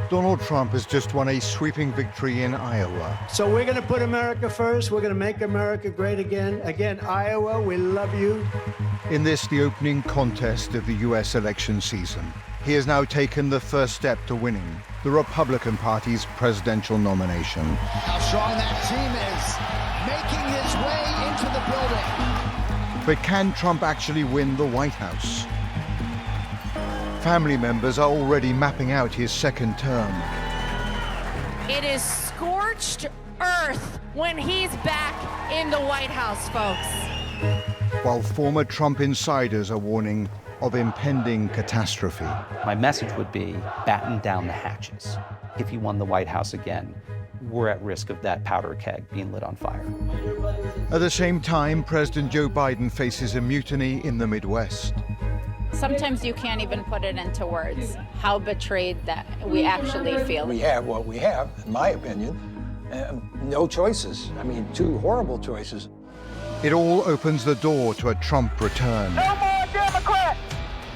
Donald Trump has just won a sweeping victory in Iowa. So we're going to put America first. We're going to make America great again. Again, Iowa, we love you. In this, the opening contest of the U.S. election season, he has now taken the first step to winning the Republican Party's presidential nomination. How strong that team is, making his way into the building. But can Trump actually win the White House? Family members are already mapping out his second term. It is scorched earth when he's back in the White House, folks. While former Trump insiders are warning of impending catastrophe. My message would be batten down the hatches. If he won the White House again, we're at risk of that powder keg being lit on fire. At the same time, President Joe Biden faces a mutiny in the Midwest. Sometimes you can't even put it into words, how betrayed that we actually feel. We have what we have, in my opinion. No choices. I mean, two horrible choices. It all opens the door to a Trump return. No more Democrats!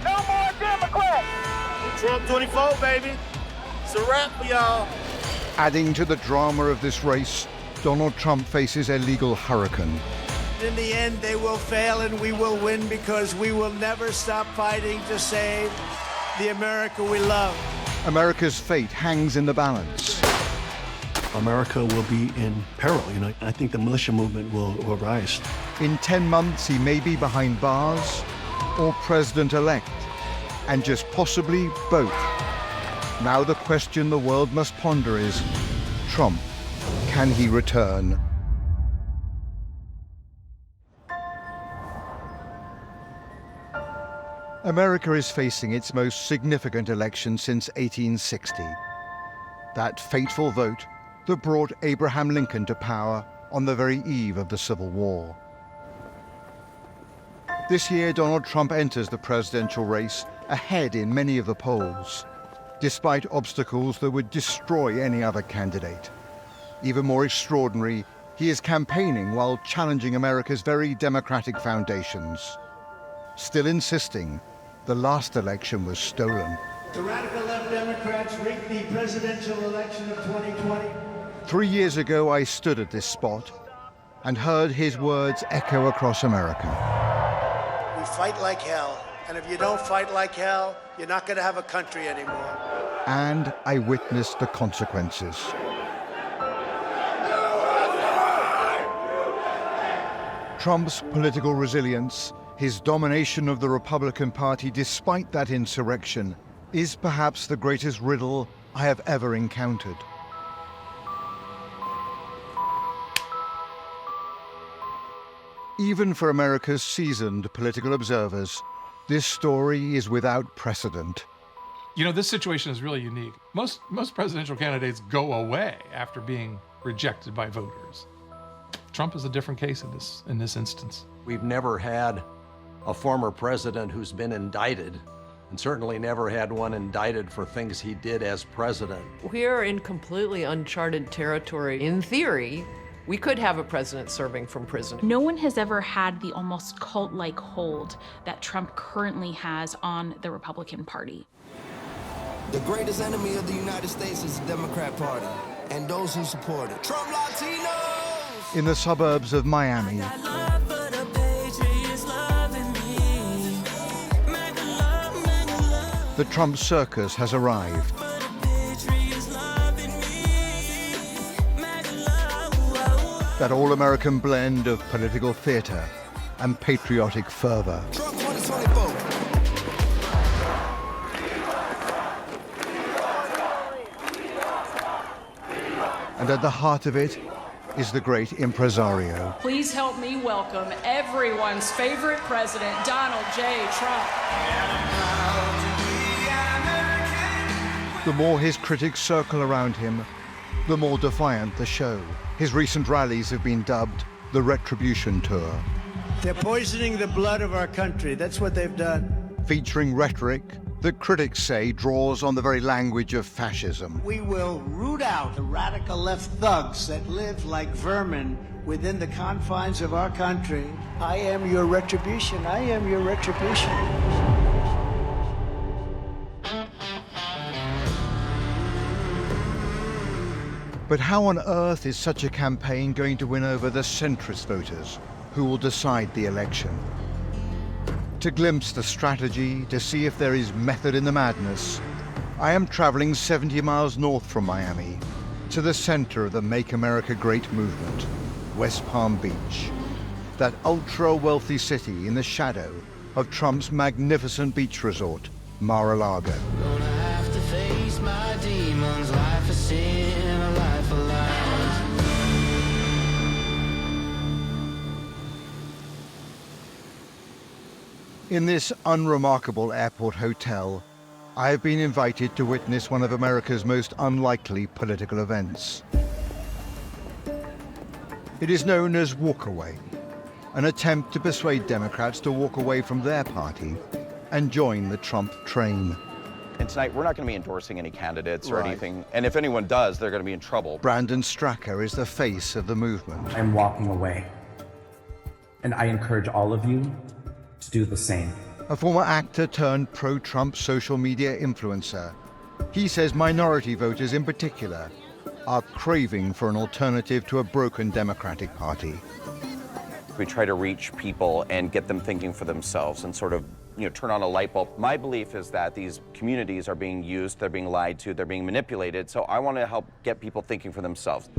No more Democrats! Trump 24, baby. It's a wrap for y'all. Adding to the drama of this race, Donald Trump faces a legal hurricane. In the end, they will fail and we will win because we will never stop fighting to save the America we love. America's fate hangs in the balance. America will be in peril. I think the militia movement will rise. In 10 months, he may be behind bars or president-elect, and just possibly both. Now the question the world must ponder is, Trump, can he return? America is facing its most significant election since 1860. That fateful vote that brought Abraham Lincoln to power on the very eve of the Civil War. This year, Donald Trump enters the presidential race ahead in many of the polls, despite obstacles that would destroy any other candidate. Even more extraordinary, he is campaigning while challenging America's very democratic foundations, still insisting the last election was stolen. The radical left Democrats rigged the presidential election of 2020. 3 years ago, I stood at this spot and heard his words echo across America. We fight like hell, and if you don't fight like hell, you're not going to have a country anymore. And I witnessed the consequences. Trump's political resilience, his domination of the Republican Party despite that insurrection, is perhaps the greatest riddle I have ever encountered. Even for America's seasoned political observers, this story is without precedent. You know, this situation is really unique. Most presidential candidates go away after being rejected by voters. Trump is a different case in this instance. We've never had a former president who's been indicted, and certainly never had one indicted for things he did as president. We're in completely uncharted territory. In theory, we could have a president serving from prison. No one has ever had the almost cult-like hold that Trump currently has on the Republican Party. The greatest enemy of the United States is the Democrat Party and those who support it. Trump Latinos! In the suburbs of Miami, the Trump circus has arrived. That all-American blend of political theater and patriotic fervor. Trump 2024. And at the heart of it is the great impresario. Please help me welcome everyone's favorite president, Donald J. Trump. The more his critics circle around him, the more defiant the show. His recent rallies have been dubbed the Retribution Tour. They're poisoning the blood of our country. That's what they've done. Featuring rhetoric that critics say draws on the very language of fascism. We will root out the radical left thugs that live like vermin within the confines of our country. I am your retribution. I am your retribution. But how on earth is such a campaign going to win over the centrist voters who will decide the election? To glimpse the strategy, to see if there is method in the madness, I am traveling 70 miles north from Miami to the center of the Make America Great movement, West Palm Beach, that ultra-wealthy city in the shadow of Trump's magnificent beach resort, Mar-a-Lago. Gonna have to face my demons, life of sin, a life of lies. In this unremarkable airport hotel, I have been invited to witness one of America's most unlikely political events. It is known as walkaway, an attempt to persuade Democrats to walk away from their party and join the Trump train. And tonight, we're not going to be endorsing any candidates or anything. And if anyone does, they're going to be in trouble. Brandon Stracker is the face of the movement. I'm walking away. And I encourage all of you to do the same. A former actor turned pro-Trump social media influencer, he says minority voters in particular are craving for an alternative to a broken Democratic Party. We try to reach people and get them thinking for themselves and sort of, turn on a light bulb. My belief is that these communities are being used, they're being lied to, they're being manipulated, so I want to help get people thinking for themselves.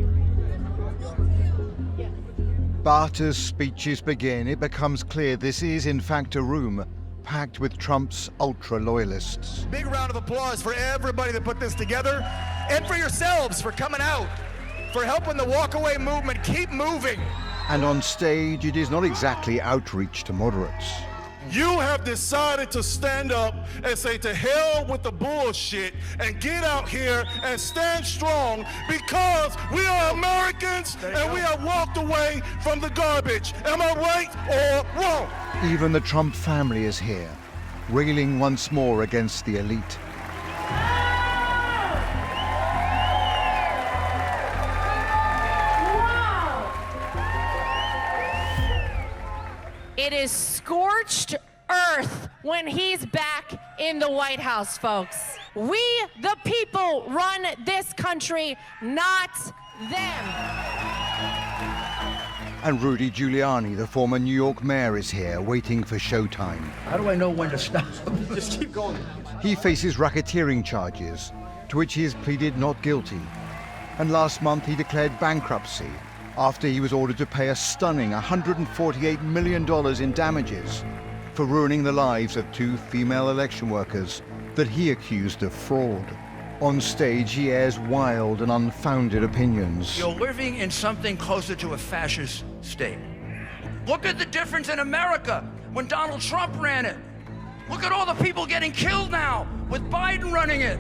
But as speeches begin, it becomes clear this is in fact a room packed with Trump's ultra-loyalists. Big round of applause for everybody that put this together, and for yourselves for coming out, for helping the walkaway movement keep moving. And on stage, it is not exactly outreach to moderates. You have decided to stand up and say to hell with the bullshit and get out here and stand strong because we are Americans and we have walked away from the garbage. Am I right or wrong? Even the Trump family is here, railing once more against the elite. It is scorched earth when he's back in the White House, folks. We, the people, run this country, not them. And Rudy Giuliani, the former New York mayor, is here, waiting for showtime. How do I know when to stop? Just keep going. He faces racketeering charges, to which he has pleaded not guilty. And last month he declared bankruptcy after he was ordered to pay a stunning $148 million in damages for ruining the lives of 2 female election workers that he accused of fraud. On stage, he airs wild and unfounded opinions. You're living in something closer to a fascist state. Look at the difference in America when Donald Trump ran it. Look at all the people getting killed now with Biden running it.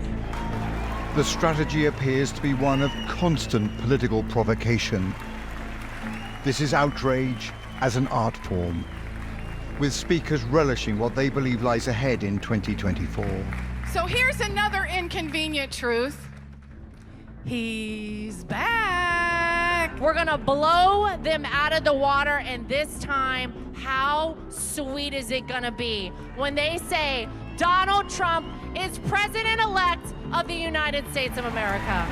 The strategy appears to be one of constant political provocation. This is outrage as an art form, with speakers relishing what they believe lies ahead in 2024. So here's another inconvenient truth. He's back. We're gonna blow them out of the water, and this time, how sweet is it gonna be when they say Donald Trump is president-elect of the United States of America?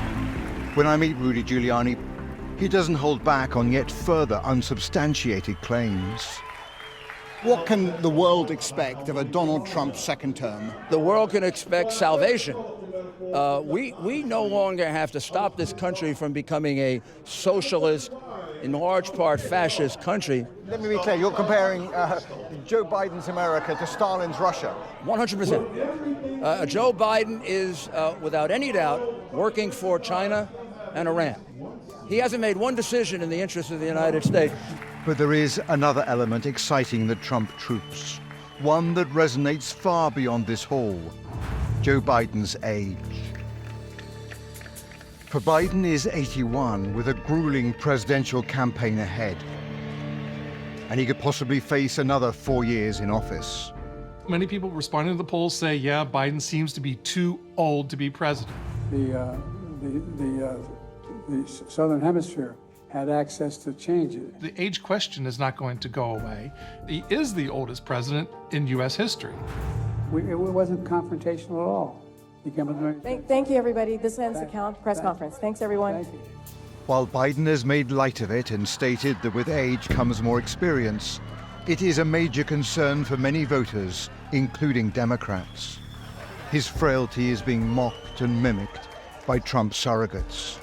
When I meet Rudy Giuliani, he doesn't hold back on yet further unsubstantiated claims. What can the world expect of a Donald Trump second term? The world can expect salvation. We no longer have to stop this country from becoming a socialist, in large part fascist country. Let me be clear, you're comparing Joe Biden's America to Stalin's Russia. 100%. Joe Biden is, without any doubt, working for China and Iran. He hasn't made one decision in the interest of the United States. But there is another element exciting the Trump troops, one that resonates far beyond this hall: Joe Biden's age. For Biden is 81 with a grueling presidential campaign ahead, and he could possibly face another 4 years in office. Many people responding to the polls say, yeah, Biden seems to be too old to be president. The Southern Hemisphere had access to change it. The age question is not going to go away. He is the oldest president in U.S. history. It wasn't confrontational at all. Thank you, everybody. This ends the press conference. Thanks, everyone. Thank you. While Biden has made light of it and stated that with age comes more experience, it is a major concern for many voters, including Democrats. His frailty is being mocked and mimicked by Trump surrogates.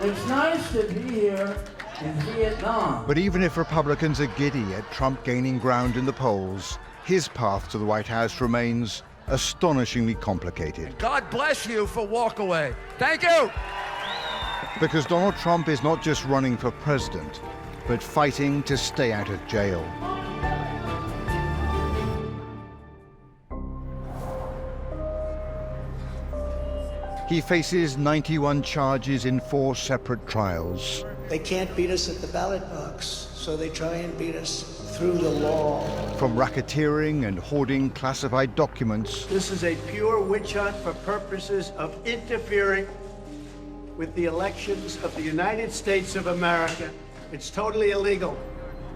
It's nice to be here in Vietnam. But even if Republicans are giddy at Trump gaining ground in the polls, his path to the White House remains astonishingly complicated. God bless you for walkaway. Thank you. Because Donald Trump is not just running for president, but fighting to stay out of jail. He faces 91 charges in 4 separate trials. They can't beat us at the ballot box, so they try and beat us through the law. From racketeering and hoarding classified documents. This is a pure witch hunt for purposes of interfering with the elections of the United States of America. It's totally illegal.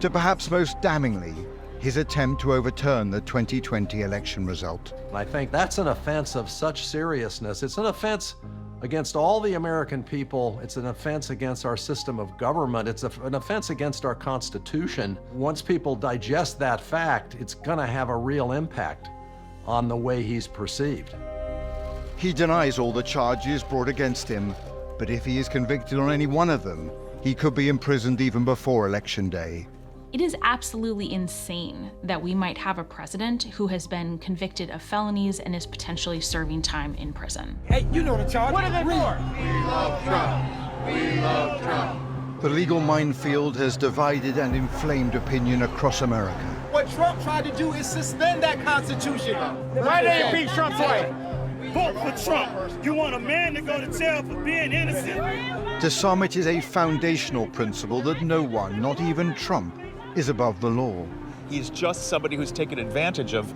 To perhaps most damningly, his attempt to overturn the 2020 election result. And I think that's an offense of such seriousness. It's an offense against all the American people. It's an offense against our system of government. It's an offense against our Constitution. Once people digest that fact, it's going to have a real impact on the way he's perceived. He denies all the charges brought against him, but if he is convicted on any one of them, he could be imprisoned even before Election Day. It is absolutely insane that we might have a president who has been convicted of felonies and is potentially serving time in prison. Hey, you know the charge. What are they for? We love Trump. We love Trump. The legal minefield has divided and inflamed opinion across America. What Trump tried to do is suspend that Constitution. Why they impeach Trump's wife? Vote for Trump. You want a man to go to jail for being innocent? To some, it is a foundational principle that no one, not even Trump, is above the law. He's just somebody who's taken advantage of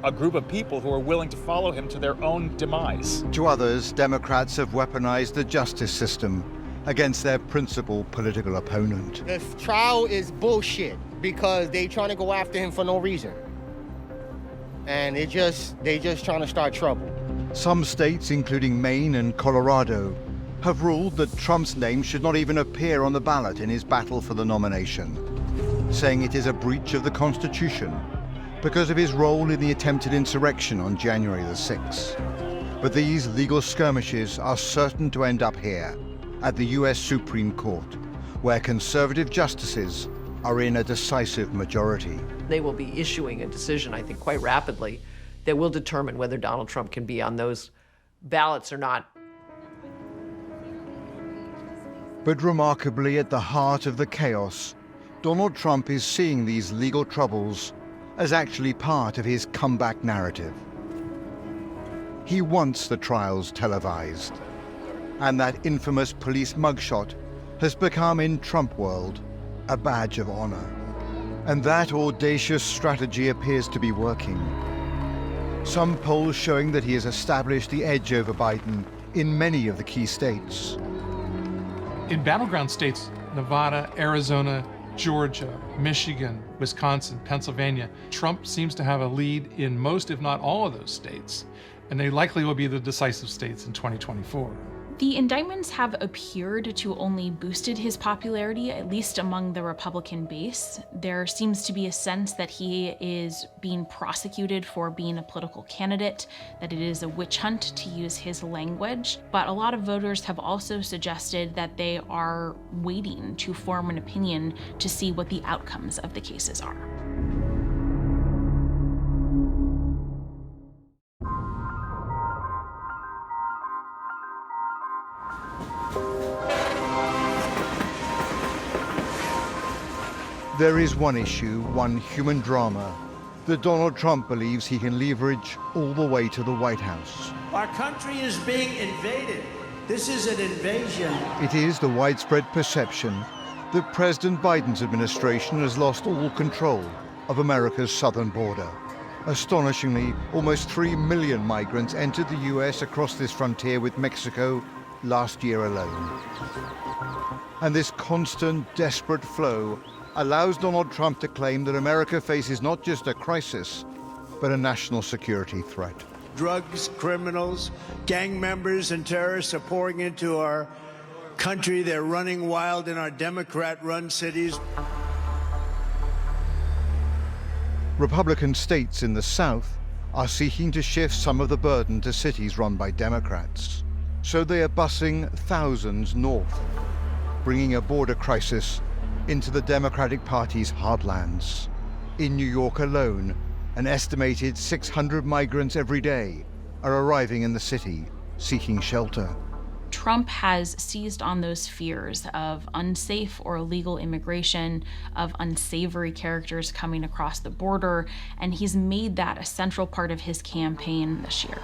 a group of people who are willing to follow him to their own demise. To others, Democrats have weaponized the justice system against their principal political opponent. This trial is bullshit because they trying to go after him for no reason. And they just trying to start trouble. Some states, including Maine and Colorado, have ruled that Trump's name should not even appear on the ballot in his battle for the nomination, saying it is a breach of the Constitution because of his role in the attempted insurrection on January the 6th. But these legal skirmishes are certain to end up here, at the US Supreme Court, where conservative justices are in a decisive majority. They will be issuing a decision, I think, quite rapidly that will determine whether Donald Trump can be on those ballots or not. But remarkably, at the heart of the chaos, Donald Trump is seeing these legal troubles as actually part of his comeback narrative. He wants the trials televised, and that infamous police mugshot has become, in Trump world, a badge of honor. And that audacious strategy appears to be working. Some polls showing that he has established the edge over Biden in many of the key states. In battleground states, Nevada, Arizona, Georgia, Michigan, Wisconsin, Pennsylvania, Trump seems to have a lead in most, if not all, of those states, and they likely will be the decisive states in 2024. The indictments have appeared to only boosted his popularity, at least among the Republican base. There seems to be a sense that he is being prosecuted for being a political candidate, that it is a witch hunt, to use his language. But a lot of voters have also suggested that they are waiting to form an opinion to see what the outcomes of the cases are. There is one issue, one human drama, that Donald Trump believes he can leverage all the way to the White House. Our country is being invaded. This is an invasion. It is the widespread perception that President Biden's administration has lost all control of America's southern border. Astonishingly, almost 3 million migrants entered the U.S. across this frontier with Mexico last year alone. And this constant, desperate flow allows Donald Trump to claim that America faces not just a crisis, but a national security threat. drugs, criminals, gang members, and terrorists are pouring into our country. They're running wild in our Democrat-run cities. Republican states in the South are seeking to shift some of the burden to cities run by Democrats. So they are busing thousands north, bringing a border crisis into the Democratic Party's heartlands. In New York alone, an estimated 600 migrants every day are arriving in the city, seeking shelter. Trump has seized on those fears of unsafe or illegal immigration, of unsavory characters coming across the border, and he's made that a central part of his campaign this year.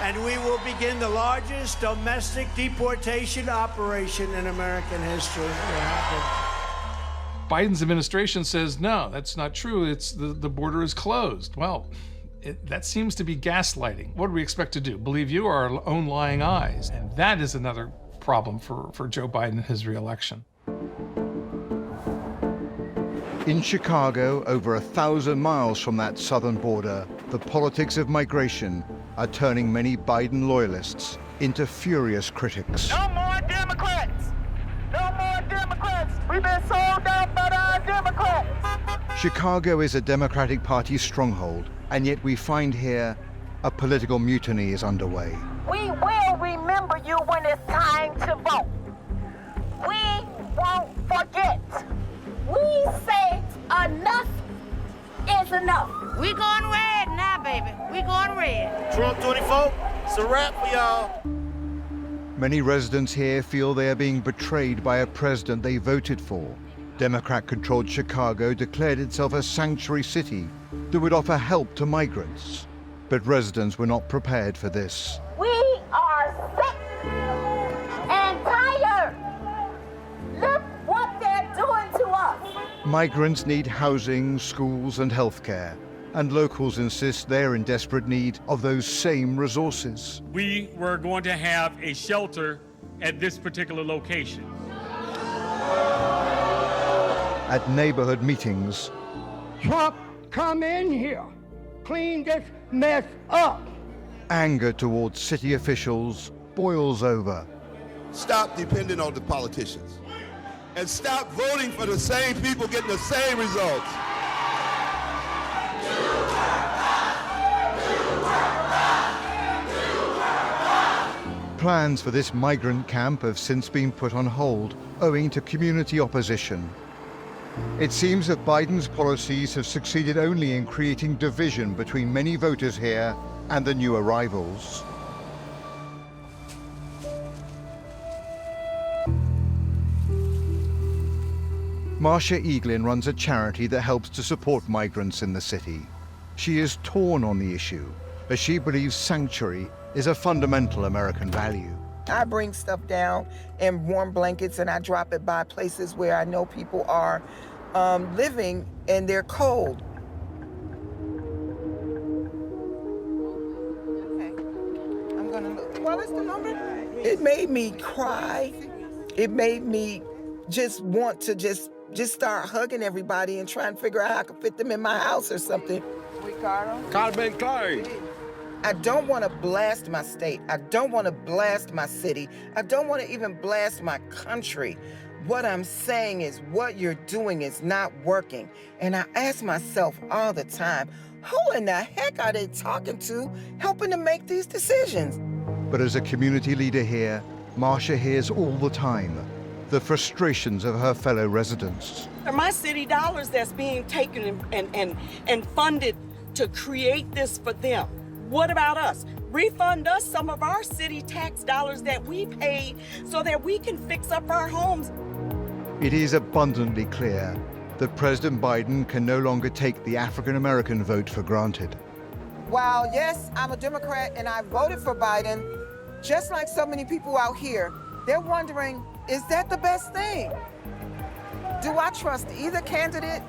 And we will begin the largest domestic deportation operation in American history. Biden's administration says, no, that's not true. It's the border is closed. Well, that seems to be gaslighting. What do we expect to do? Believe you or our own lying eyes? And that is another problem for Joe Biden and his reelection. In Chicago, over 1,000 miles from that southern border, the politics of migration are turning many Biden loyalists into furious critics. No more Democrats! No more Democrats! We've been sold out by our Democrats! Chicago is a Democratic Party stronghold, and yet we find here a political mutiny is underway. We will remember you when it's time to vote. We won't forget. We say enough is enough. We going red now, baby. We going red. Trump 24, it's a wrap for y'all. Many residents here feel they are being betrayed by a president they voted for. Democrat-controlled Chicago declared itself a sanctuary city that would offer help to migrants. But residents were not prepared for this. We are sick and tired. Look what they're doing to us. Migrants need housing, schools, and healthcare, and locals insist they're in desperate need of those same resources. We were going to have a shelter at this particular location. At neighborhood meetings, Trump, come in here. Clean this mess up. anger towards city officials boils over. Stop depending on the politicians and stop voting for the same people getting the same results. Plans for this migrant camp have since been put on hold owing to community opposition. It seems that Biden's policies have succeeded only in creating division between many voters here and the new arrivals. Marcia Eaglin runs a charity that helps to support migrants in the city. She is torn on the issue, as she believes sanctuary is a fundamental American value. I bring stuff down in warm blankets and I drop it by places where I know people are living and they're cold. Okay, I'm gonna look. What is the number? It made me cry. It made me just want to just start hugging everybody and try and figure out how I could fit them in my house or something. Ricardo? Carmen Klein. I don't want to blast my state. I don't want to blast my city. I don't want to even blast my country. What I'm saying is what you're doing is not working. And I ask myself all the time, who in the heck are they talking to, helping to make these decisions? But as a community leader here, Marcia hears all the time the frustrations of her fellow residents. My city dollars that's being taken and funded to create this for them. What about us? Refund us some of our city tax dollars that we paid so that we can fix up our homes. It is abundantly clear that President Biden can no longer take the African American vote for granted. While yes, I'm a Democrat and I voted for Biden, just like so many people out here, they're wondering, is that the best thing? Do I trust either candidate?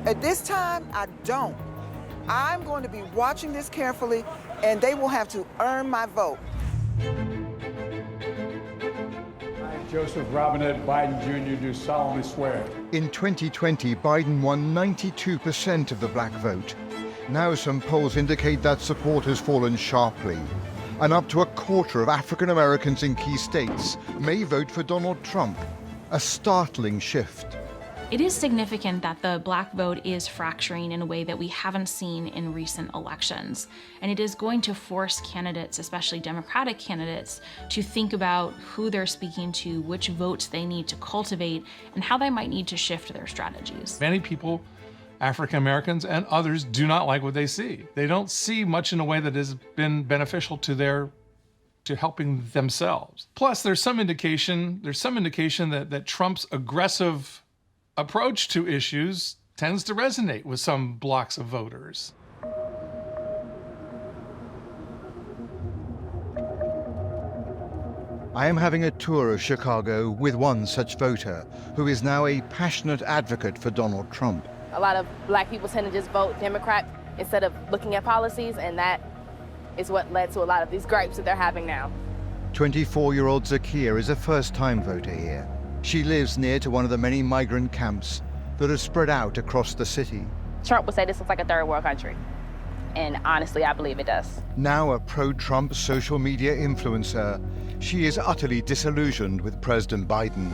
At this time, I don't. I'm going to be watching this carefully, and they will have to earn my vote. I, Joseph Robinette Biden Jr., do solemnly swear. In 2020, Biden won 92% of the black vote. Now some polls indicate that support has fallen sharply, and up to a quarter of African Americans in key states may vote for Donald Trump, a startling shift. It is significant that the black vote is fracturing in a way that we haven't seen in recent elections. And it is going to force candidates, especially Democratic candidates, to think about who they're speaking to, which votes they need to cultivate, and how they might need to shift their strategies. Many people, African Americans and others, do not like what they see. They don't see much in a way that has been beneficial to helping themselves. Plus, there's some indication that Trump's aggressive approach to issues tends to resonate with some blocks of voters. I am having a tour of Chicago with one such voter who is now a passionate advocate for Donald Trump. A lot of black people tend to just vote Democrat instead of looking at policies, and that is what led to a lot of these gripes that they're having now. 24-year-old Zakia is a first-time voter here. She lives near to one of the many migrant camps that are spread out across the city. Trump would say this looks like a third world country, and honestly, I believe it does. Now a pro-Trump social media influencer, she is utterly disillusioned with President Biden.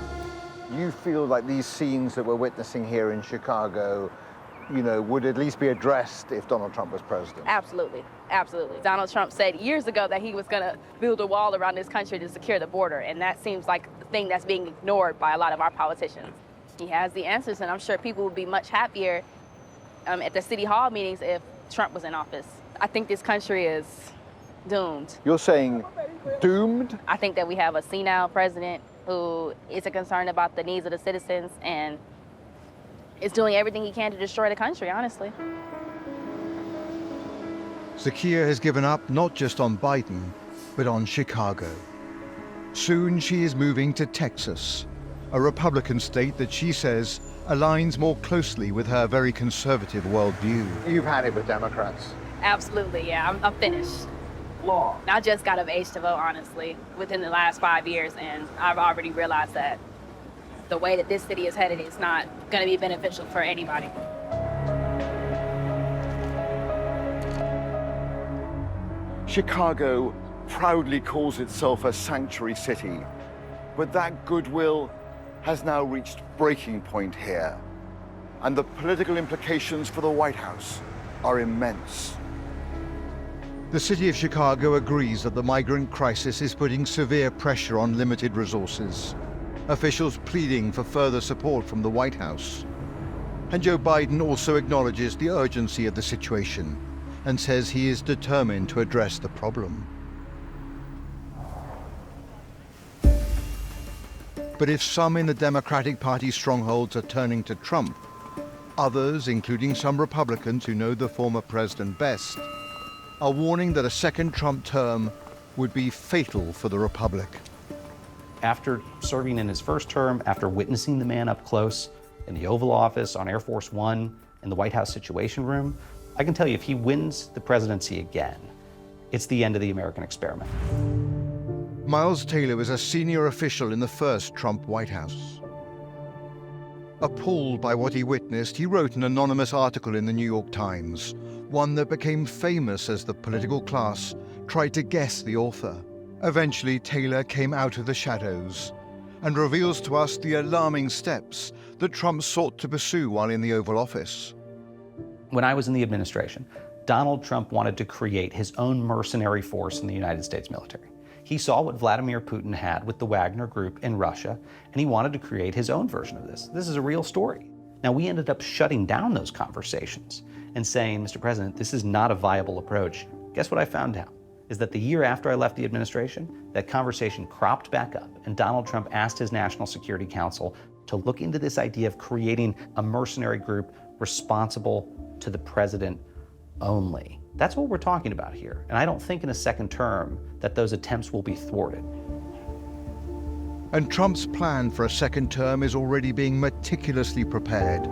You feel like these scenes that we're witnessing here in Chicago, would at least be addressed if Donald Trump was president? Absolutely, absolutely. Donald Trump said years ago that he was going to build a wall around this country to secure the border, and that seems like the thing that's being ignored by a lot of our politicians. He has the answers, and I'm sure people would be much happier at the city hall meetings if Trump was in office. I think this country is doomed. You're saying doomed? I think that we have a senile president who isn't concerned about the needs of the citizens and is doing everything he can to destroy the country, honestly. Zakia has given up not just on Biden, but on Chicago. Soon she is moving to Texas, a Republican state that she says aligns more closely with her very conservative worldview. You've had it with Democrats. Absolutely, yeah, I'm finished. I just got of age to vote, honestly, within the last 5 years, and I've already realized that the way that this city is headed is not going to be beneficial for anybody. Chicago proudly calls itself a sanctuary city, but that goodwill has now reached breaking point here, and the political implications for the White House are immense. The city of Chicago agrees that the migrant crisis is putting severe pressure on limited resources, officials pleading for further support from the White House. And Joe Biden also acknowledges the urgency of the situation and says he is determined to address the problem. But if some in the Democratic Party strongholds are turning to Trump, others, including some Republicans who know the former president best, are warning that a second Trump term would be fatal for the republic. After serving in his first term, after witnessing the man up close in the Oval Office, on Air Force One, in the White House Situation Room, I can tell you if he wins the presidency again, it's the end of the American experiment. Miles Taylor was a senior official in the first Trump White House. Appalled by what he witnessed, he wrote an anonymous article in the New York Times, one that became famous as the political class tried to guess the author. Eventually, Taylor came out of the shadows and reveals to us the alarming steps that Trump sought to pursue while in the Oval Office. When I was in the administration, Donald Trump wanted to create his own mercenary force in the United States military. He saw what Vladimir Putin had with the Wagner Group in Russia, and he wanted to create his own version of this. This is a real story. Now, we ended up shutting down those conversations and saying, Mr. President, this is not a viable approach. Guess what I found out? Is that the year after I left the administration, that conversation cropped back up, and Donald Trump asked his National Security Council to look into this idea of creating a mercenary group responsible to the president only. That's what we're talking about here. And I don't think in a second term that those attempts will be thwarted. And Trump's plan for a second term is already being meticulously prepared.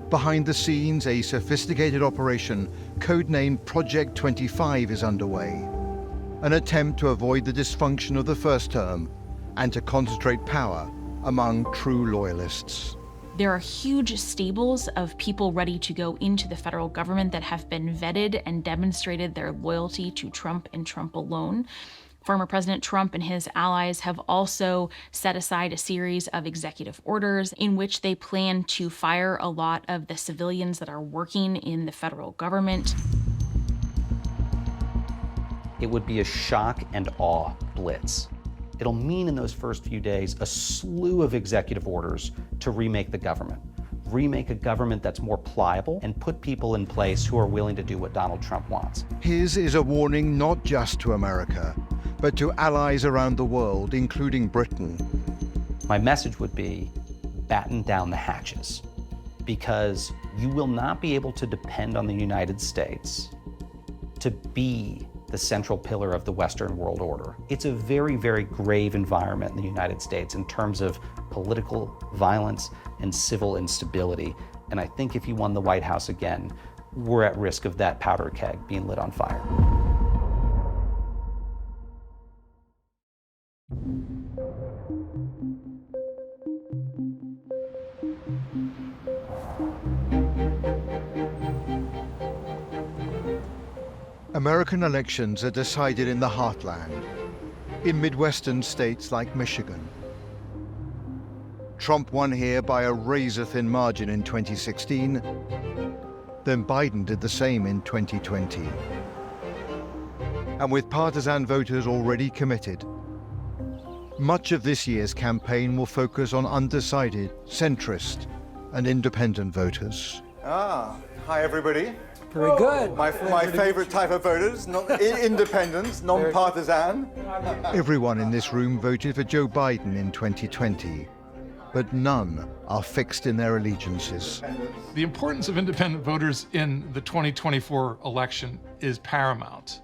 Behind the scenes, a sophisticated operation, codenamed Project 25, is underway. An attempt to avoid the dysfunction of the first term and to concentrate power among true loyalists. There are huge stables of people ready to go into the federal government that have been vetted and demonstrated their loyalty to Trump and Trump alone. Former President Trump and his allies have also set aside a series of executive orders in which they plan to fire a lot of the civilians that are working in the federal government. It would be a shock and awe blitz. It'll mean in those first few days a slew of executive orders to remake the government. Remake a government that's more pliable and put people in place who are willing to do what Donald Trump wants. His is a warning not just to America, but to allies around the world, including Britain. My message would be, batten down the hatches, because you will not be able to depend on the United States to be the central pillar of the Western world order. It's a very, very grave environment in the United States in terms of political violence and civil instability. And I think if you won the White House again, we're at risk of that powder keg being lit on fire. American elections are decided in the heartland, in Midwestern states like Michigan. Trump won here by a razor-thin margin in 2016, then Biden did the same in 2020. And with partisan voters already committed, much of this year's campaign will focus on undecided, centrist, and independent voters. Hi everybody. Very good. My favorite type of voters, independents, non-partisan. Everyone in this room voted for Joe Biden in 2020, but none are fixed in their allegiances. The importance of independent voters in the 2024 election is paramount,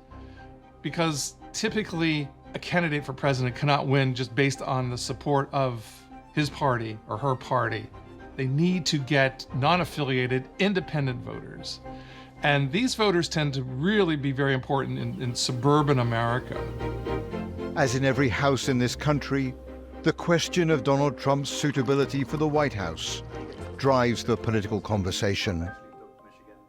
because typically a candidate for president cannot win just based on the support of his party or her party. They need to get non-affiliated, independent voters. And these voters tend to really be very important in suburban America. As in every house in this country, the question of Donald Trump's suitability for the White House drives the political conversation.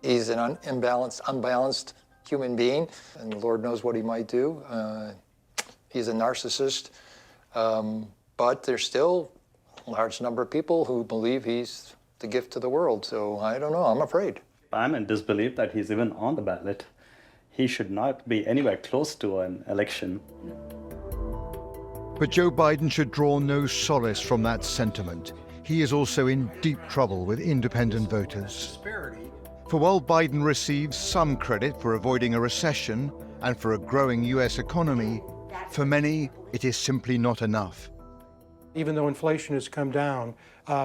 He's an unbalanced human being, and the Lord knows what he might do. He's a narcissist, but there's still a large number of people who believe he's the gift to the world. So I don't know, I'm afraid. I'm in disbelief that he's even on the ballot. He should not be anywhere close to an election. But Joe Biden should draw no solace from that sentiment. He is also in deep trouble with independent voters. For while Biden receives some credit for avoiding a recession and for a growing US economy, for many, it is simply not enough. Even though inflation has come down,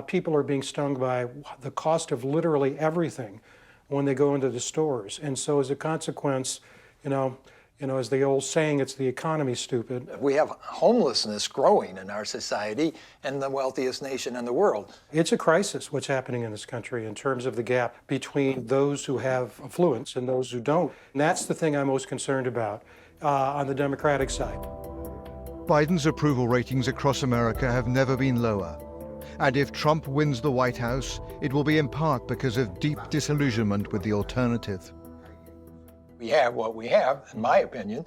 people are being stung by the cost of literally everything when they go into the stores. And so as a consequence, as the old saying, it's the economy, stupid. We have homelessness growing in our society and the wealthiest nation in the world. It's a crisis what's happening in this country in terms of the gap between those who have affluence and those who don't. And that's the thing I'm most concerned about on the Democratic side. Biden's approval ratings across America have never been lower. And if Trump wins the White House, it will be in part because of deep disillusionment with the alternative. We have what we have, in my opinion,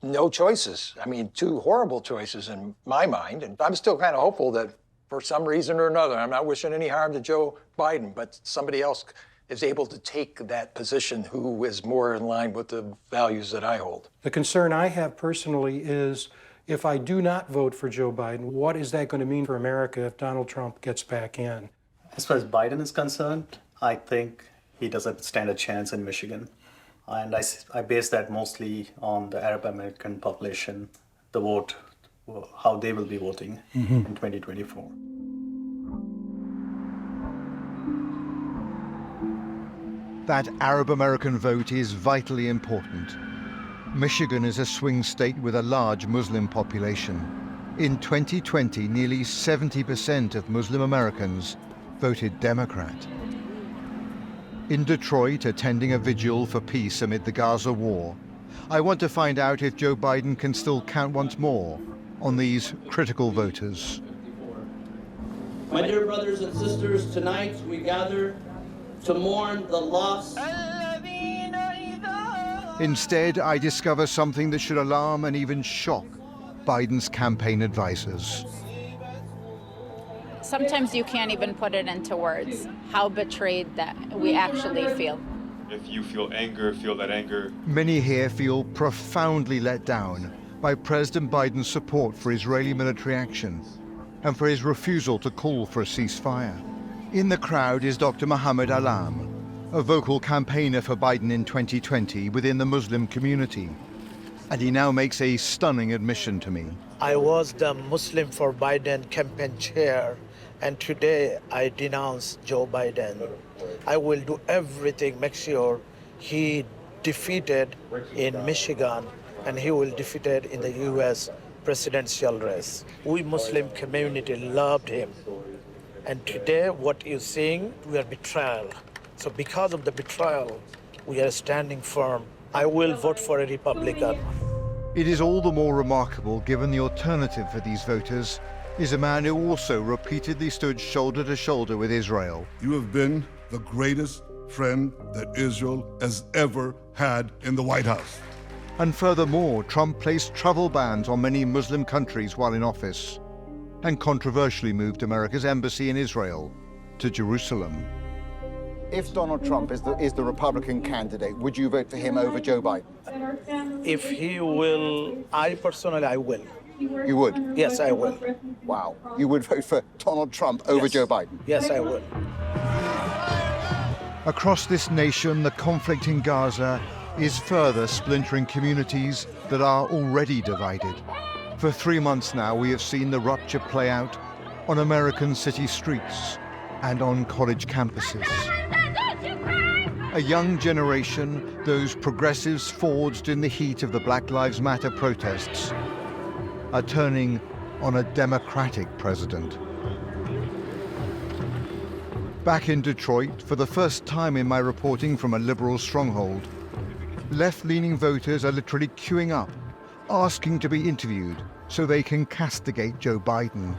no choices. I mean, two horrible choices in my mind. And I'm still kind of hopeful that for some reason or another, I'm not wishing any harm to Joe Biden, but somebody else is able to take that position who is more in line with the values that I hold. The concern I have personally is if I do not vote for Joe Biden, what is that going to mean for America if Donald Trump gets back in? As far as Biden is concerned, I think he doesn't stand a chance in Michigan. And I base that mostly on the Arab American population, the vote, how they will be voting in 2024. That Arab American vote is vitally important. Michigan is a swing state with a large Muslim population. In 2020, nearly 70% of Muslim Americans voted Democrat. In Detroit, attending a vigil for peace amid the Gaza war, I want to find out if Joe Biden can still count once more on these critical voters. My dear brothers and sisters, tonight we gather to mourn the loss. Instead, I discover something that should alarm and even shock Biden's campaign advisors. Sometimes you can't even put it into words, how betrayed that we actually feel. If you feel anger, feel that anger. Many here feel profoundly let down by President Biden's support for Israeli military action and for his refusal to call for a ceasefire. In the crowd is Dr. Mohammed Alam, a vocal campaigner for Biden in 2020 within the Muslim community. And he now makes a stunning admission to me. I was the Muslim for Biden campaign chair, and today I denounce Joe Biden. I will do everything, make sure he defeated in Michigan and he will defeated in the US presidential race. We Muslim community loved him. And today what you're seeing, we are betrayal. So because of the betrayal, we are standing firm. I will vote for a Republican. It is all the more remarkable given the alternative for these voters is a man who also repeatedly stood shoulder to shoulder with Israel. You have been the greatest friend that Israel has ever had in the White House. And furthermore, Trump placed travel bans on many Muslim countries while in office and controversially moved America's embassy in Israel to Jerusalem. If Donald Trump is the Republican candidate, would you vote for him over Joe Biden? If he will, I will. You would? Yes, I will. Wow. You would vote for Donald Trump over Joe Biden? Yes, I would. Across this nation, the conflict in Gaza is further splintering communities that are already divided. For 3 months now, we have seen the rupture play out on American city streets and on college campuses. A young generation, those progressives forged in the heat of the Black Lives Matter protests, are turning on a Democratic president. Back in Detroit, for the first time in my reporting from a liberal stronghold, left-leaning voters are literally queuing up, asking to be interviewed so they can castigate Joe Biden.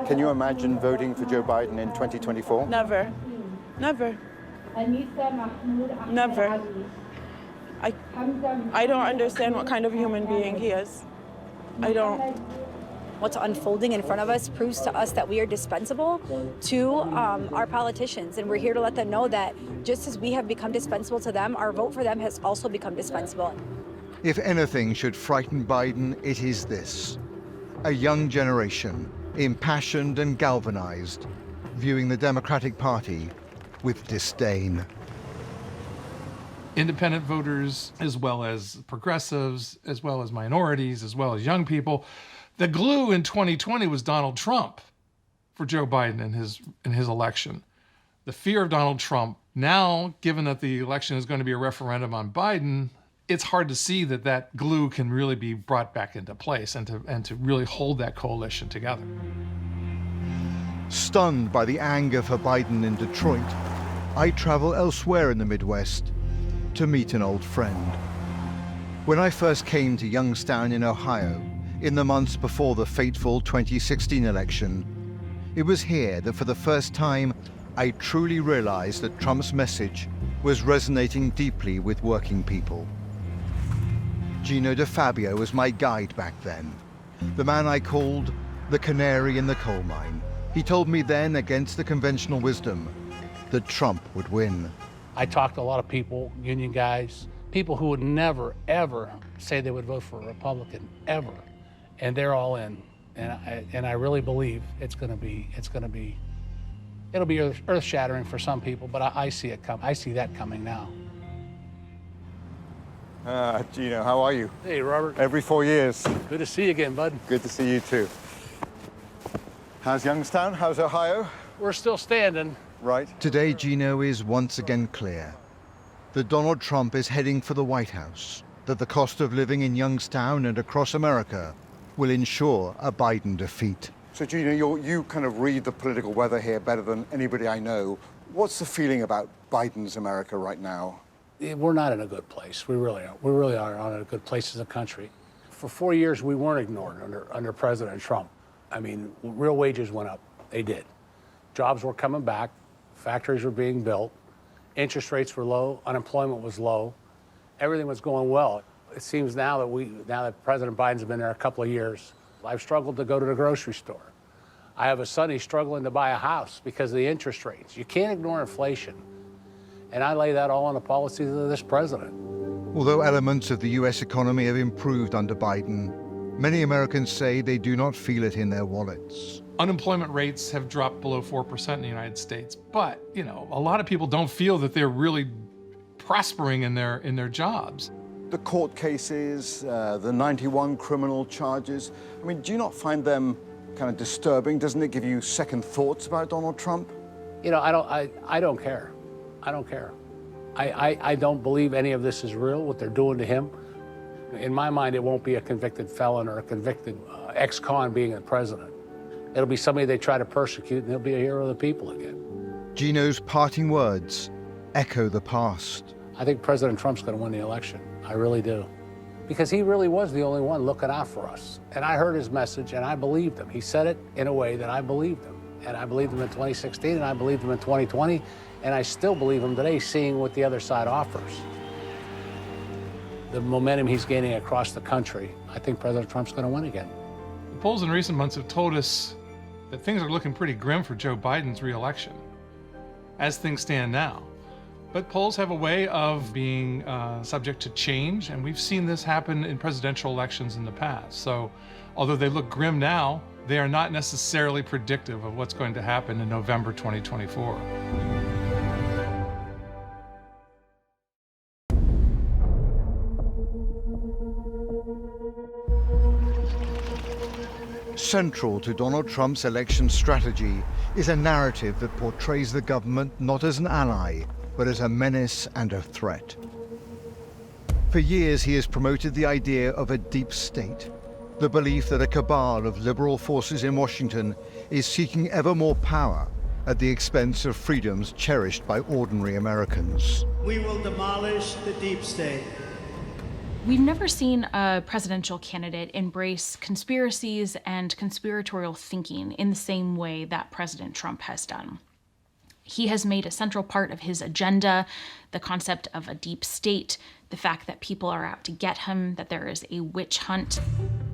Can you imagine voting for Joe Biden in 2024? Never. Never. Never. I don't understand what kind of human being he is. I don't. What's unfolding in front of us proves to us that we are dispensable to our politicians, and we're here to let them know that just as we have become dispensable to them, our vote for them has also become dispensable. If anything should frighten Biden, it is this: a young generation, impassioned and galvanized, viewing the Democratic Party with disdain. Independent voters, as well as progressives, as well as minorities, as well as young people. The glue in 2020 was Donald Trump for Joe Biden in his election. The fear of Donald Trump. Now, given that the election is going to be a referendum on Biden, it's hard to see that that glue can really be brought back into place and to really hold that coalition together. Stunned by the anger for Biden in Detroit, I travel elsewhere in the Midwest to meet an old friend. When I first came to Youngstown in Ohio, in the months before the fateful 2016 election, it was here that for the first time I truly realized that Trump's message was resonating deeply with working people. Gino DeFabio was my guide back then, the man I called the canary in the coal mine. He told me then, against the conventional wisdom, that Trump would win. I talked to a lot of people, union guys, people who would never, ever say they would vote for a Republican, ever. And they're all in. And I really believe it'll be earth-shattering for some people, but I see it come. I see that coming now. Gino, how are you? Hey, Robert. Every 4 years. Good to see you again, bud. Good to see you too. How's Youngstown? How's Ohio? We're still standing. Right. Today, Gino is once again clear that Donald Trump is heading for the White House, that the cost of living in Youngstown and across America will ensure a Biden defeat. So, Gino, you kind of read the political weather here better than anybody I know. What's the feeling about Biden's America right now? We're not in a good place. We really are. We really are not in a good place as a country. For 4 years, we weren't ignored under President Trump. I mean, real wages went up. They did. Jobs were coming back, factories were being built, interest rates were low, unemployment was low, everything was going well. It seems now that President Biden's been there a couple of years, I've struggled to go to the grocery store. I have a son, he's struggling to buy a house because of the interest rates. You can't ignore inflation. And I lay that all on the policies of this president. Although elements of the US economy have improved under Biden, many Americans say they do not feel it in their wallets. Unemployment rates have dropped below 4% in the United States, but, you know, a lot of people don't feel that they're really prospering in their jobs. The court cases, the 91 criminal charges, I mean, do you not find them kind of disturbing? Doesn't it give you second thoughts about Donald Trump? You know, I don't care. I don't care. I don't believe any of this is real, what they're doing to him. In my mind, it won't be a convicted felon or a convicted ex-con being the president. It'll be somebody they try to persecute, and he'll be a hero of the people again. Gino's parting words echo the past. I think President Trump's going to win the election. I really do. Because he really was the only one looking out for us. And I heard his message, and I believed him. He said it in a way that I believed him. And I believed him in 2016, and I believed him in 2020, and I still believe him today, seeing what the other side offers. The momentum he's gaining across the country, I think President Trump's going to win again. The polls in recent months have told us that things are looking pretty grim for Joe Biden's re-election, as things stand now. But polls have a way of being subject to change, and we've seen this happen in presidential elections in the past. So, although they look grim now, they are not necessarily predictive of what's going to happen in November 2024. Central to Donald Trump's election strategy is a narrative that portrays the government not as an ally, but as a menace and a threat. For years, he has promoted the idea of a deep state, the belief that a cabal of liberal forces in Washington is seeking ever more power at the expense of freedoms cherished by ordinary Americans. We will demolish the deep state. We've never seen a presidential candidate embrace conspiracies and conspiratorial thinking in the same way that President Trump has done. He has made a central part of his agenda the concept of a deep state, the fact that people are out to get him, that there is a witch hunt.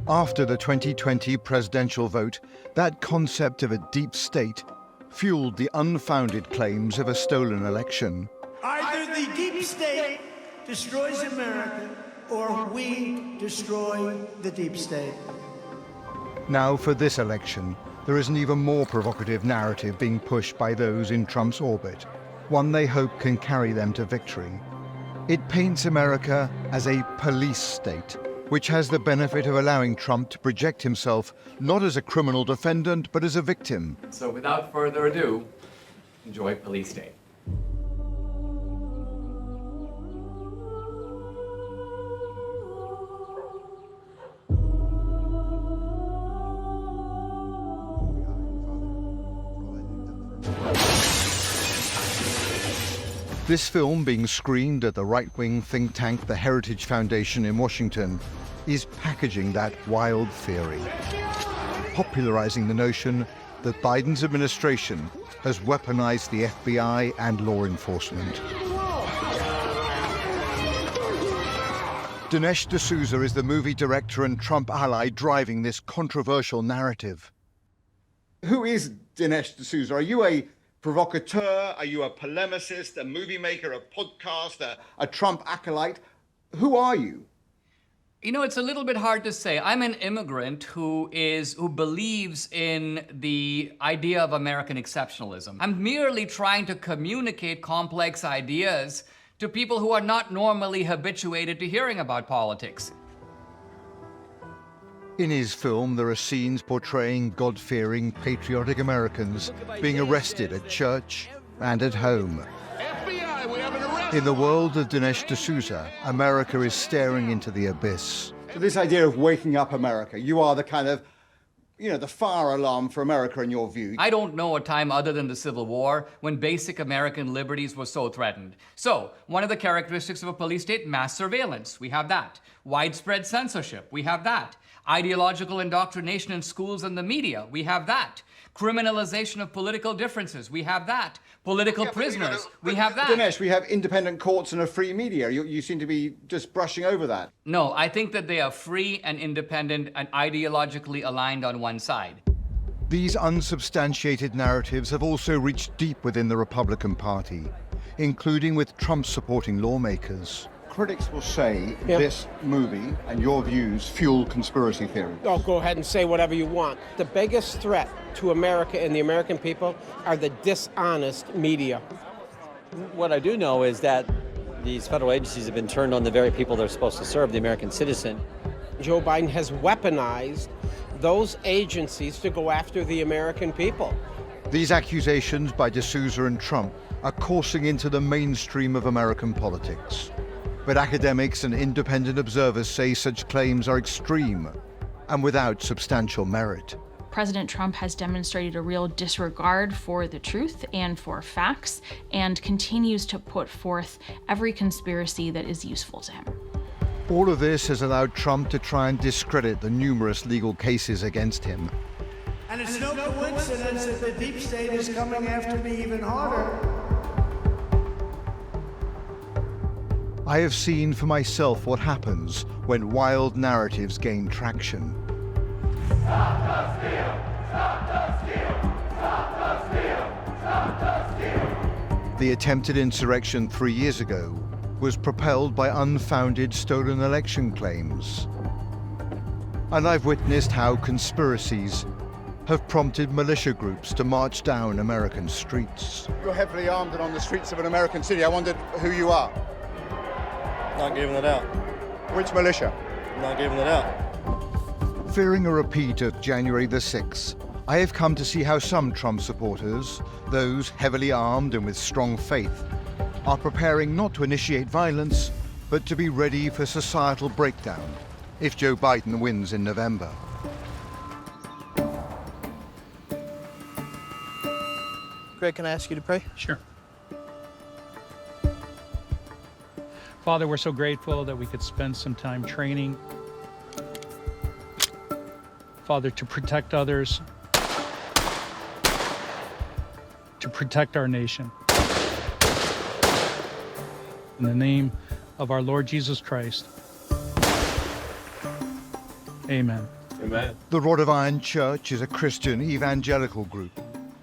After the 2020 presidential vote, that concept of a deep state fueled the unfounded claims of a stolen election. Either the deep state destroys America, or we destroy the deep state. Now, for this election, there is an even more provocative narrative being pushed by those in Trump's orbit, one they hope can carry them to victory. It paints America as a police state, which has the benefit of allowing Trump to project himself not as a criminal defendant, but as a victim. So without further ado, enjoy Police State. This film, being screened at the right-wing think tank the Heritage Foundation in Washington, is packaging that wild theory, popularizing the notion that Biden's administration has weaponized the FBI and law enforcement. Dinesh D'Souza is the movie director and Trump ally driving this controversial narrative. Who is Dinesh D'Souza? Are you a provocateur? Are you a polemicist, a movie maker, a podcaster, a Trump acolyte? Who are you? You know, it's a little bit hard to say. I'm an immigrant who believes in the idea of American exceptionalism. I'm merely trying to communicate complex ideas to people who are not normally habituated to hearing about politics. In his film, there are scenes portraying God-fearing, patriotic Americans being arrested at church and at home. FBI, we have an arrest! In the world of Dinesh D'Souza, America is staring into the abyss. So this idea of waking up America, you are the kind of, you know, the fire alarm for America in your view. I don't know a time other than the Civil War when basic American liberties were so threatened. So, one of the characteristics of a police state, mass surveillance, we have that. Widespread censorship, we have that. Ideological indoctrination in schools and the media, we have that. Criminalization of political differences, we have that. Political prisoners, we have that. Dinesh, we have independent courts and a free media. You seem to be just brushing over that. No, I think that they are free and independent and ideologically aligned on one side. These unsubstantiated narratives have also reached deep within the Republican Party, including with Trump-supporting lawmakers. Critics will say this movie and your views fuel conspiracy theory. Oh, go ahead and say whatever you want. The biggest threat to America and the American people are the dishonest media. What I do know is that these federal agencies have been turned on the very people they're supposed to serve, the American citizen. Joe Biden has weaponized those agencies to go after the American people. These accusations by D'Souza and Trump are coursing into the mainstream of American politics. But academics and independent observers say such claims are extreme and without substantial merit. President Trump has demonstrated a real disregard for the truth and for facts, and continues to put forth every conspiracy that is useful to him. All of this has allowed Trump to try and discredit the numerous legal cases against him. And it's no coincidence that the deep state is coming after me even harder. I have seen for myself what happens when wild narratives gain traction. Stop the steal! Stop the steal! Stop the steal! Stop the steal! The attempted insurrection 3 years ago was propelled by unfounded stolen election claims. And I've witnessed how conspiracies have prompted militia groups to march down American streets. You're heavily armed and on the streets of an American city. I wondered who you are. Not giving it out. Which militia? Not giving it out. Fearing a repeat of January the 6th, I have come to see how some Trump supporters, those heavily armed and with strong faith, are preparing not to initiate violence, but to be ready for societal breakdown if Joe Biden wins in November. Greg, can I ask you to pray? Sure. Father, we're so grateful that we could spend some time training, Father, to protect others, to protect our nation. In the name of our Lord Jesus Christ, amen. Amen. The Rod of Iron Church is a Christian evangelical group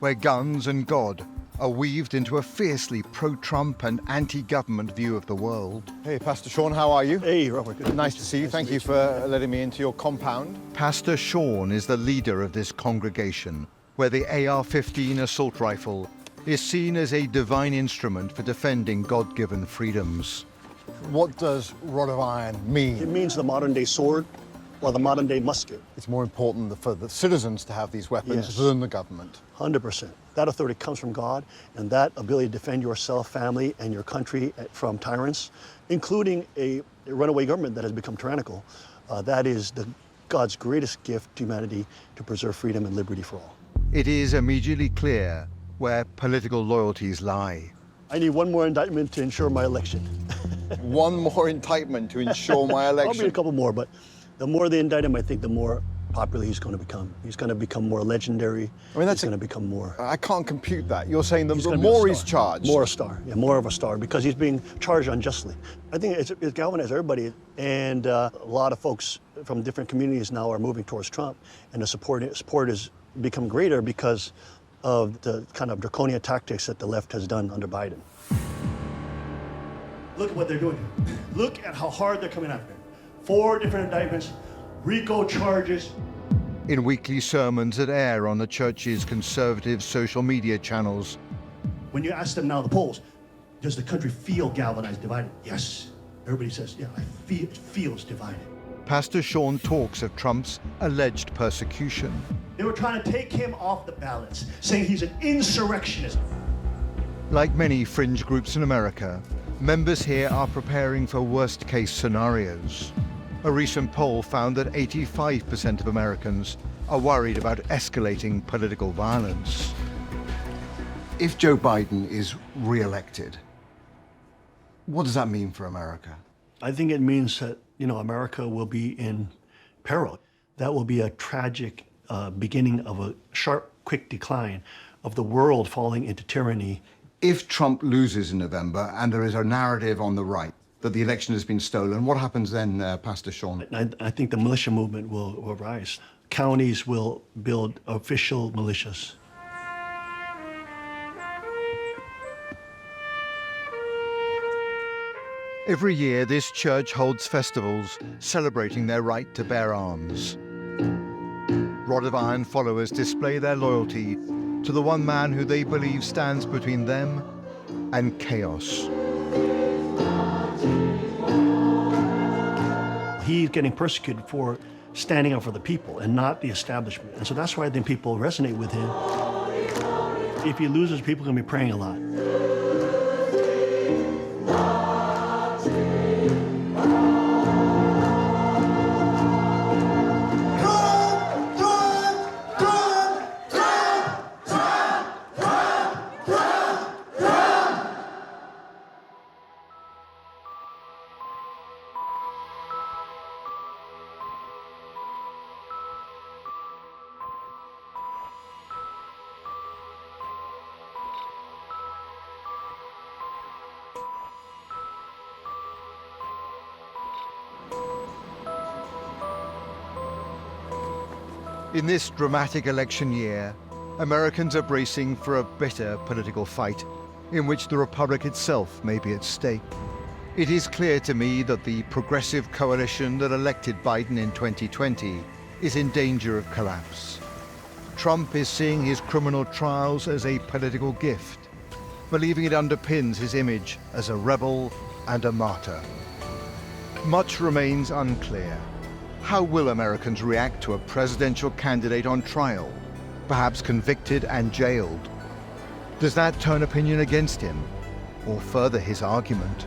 where guns and God are weaved into a fiercely pro-Trump and anti-government view of the world. Hey, Pastor Sean, how are you? Hey, Robert. Good. Nice to see you. Thank you for letting me into your compound. Pastor Sean is the leader of this congregation, where the AR-15 assault rifle is seen as a divine instrument for defending God-given freedoms. What does Rod of Iron mean? It means the modern-day sword or the modern-day musket. It's more important for the citizens to have these weapons Yes. than the government. 100%. That authority comes from God, and that ability to defend yourself, family, and your country from tyrants, including a runaway government that has become tyrannical, that is God's greatest gift to humanity, to preserve freedom and liberty for all. It is immediately clear where political loyalties lie. I need one more indictment to ensure my election. One more indictment to ensure my election? Probably a couple more, but the more they indict him, I think the more popular he's going to become. He's going to become more legendary. I mean, he's going to become more. I can't compute that. You're saying the gonna be more a he's star. charged. More a star, yeah, more of a star, because he's being charged unjustly. I think it's galvanized everybody, and a lot of folks from different communities now are moving towards Trump, and the support has become greater because of the kind of draconian tactics that the left has done under Biden. Look at what they're doing. Look at how hard they're coming after him. 4 different indictments, RICO charges. In weekly sermons that air on the church's conservative social media channels, When you ask them now, the polls, does the country feel galvanized, divided? Yes. Everybody says, yeah, it feels divided. Pastor Sean talks of Trump's alleged persecution. They were trying to take him off the ballots, saying he's an insurrectionist. Like many fringe groups in America, members here are preparing for worst-case scenarios. A recent poll found that 85% of Americans are worried about escalating political violence. If Joe Biden is re-elected, what does that mean for America? I think it means that, America will be in peril. That will be a tragic beginning of a sharp, quick decline of the world falling into tyranny. If Trump loses in November and there is a narrative on the right that the election has been stolen, what happens then, Pastor Sean? I think the militia movement will rise. Counties will build official militias. Every year, this church holds festivals celebrating their right to bear arms. Rod of Iron followers display their loyalty to the one man who they believe stands between them and chaos. He's getting persecuted for standing up for the people and not the establishment. And so that's why I think people resonate with him. If he loses, people are going to be praying a lot. In this dramatic election year, Americans are bracing for a bitter political fight in which the Republic itself may be at stake. It is clear to me that the progressive coalition that elected Biden in 2020 is in danger of collapse. Trump is seeing his criminal trials as a political gift, believing it underpins his image as a rebel and a martyr. Much remains unclear. How will Americans react to a presidential candidate on trial, perhaps convicted and jailed? Does that turn opinion against him, or further his argument?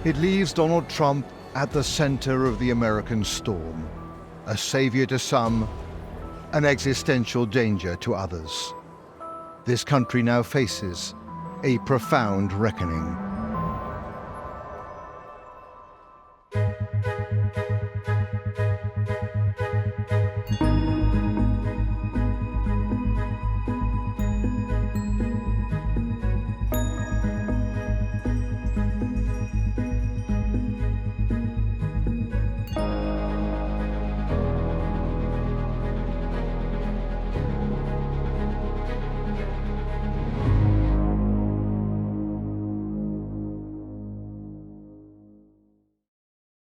It leaves Donald Trump at the center of the American storm, a savior to some, an existential danger to others. This country now faces a profound reckoning.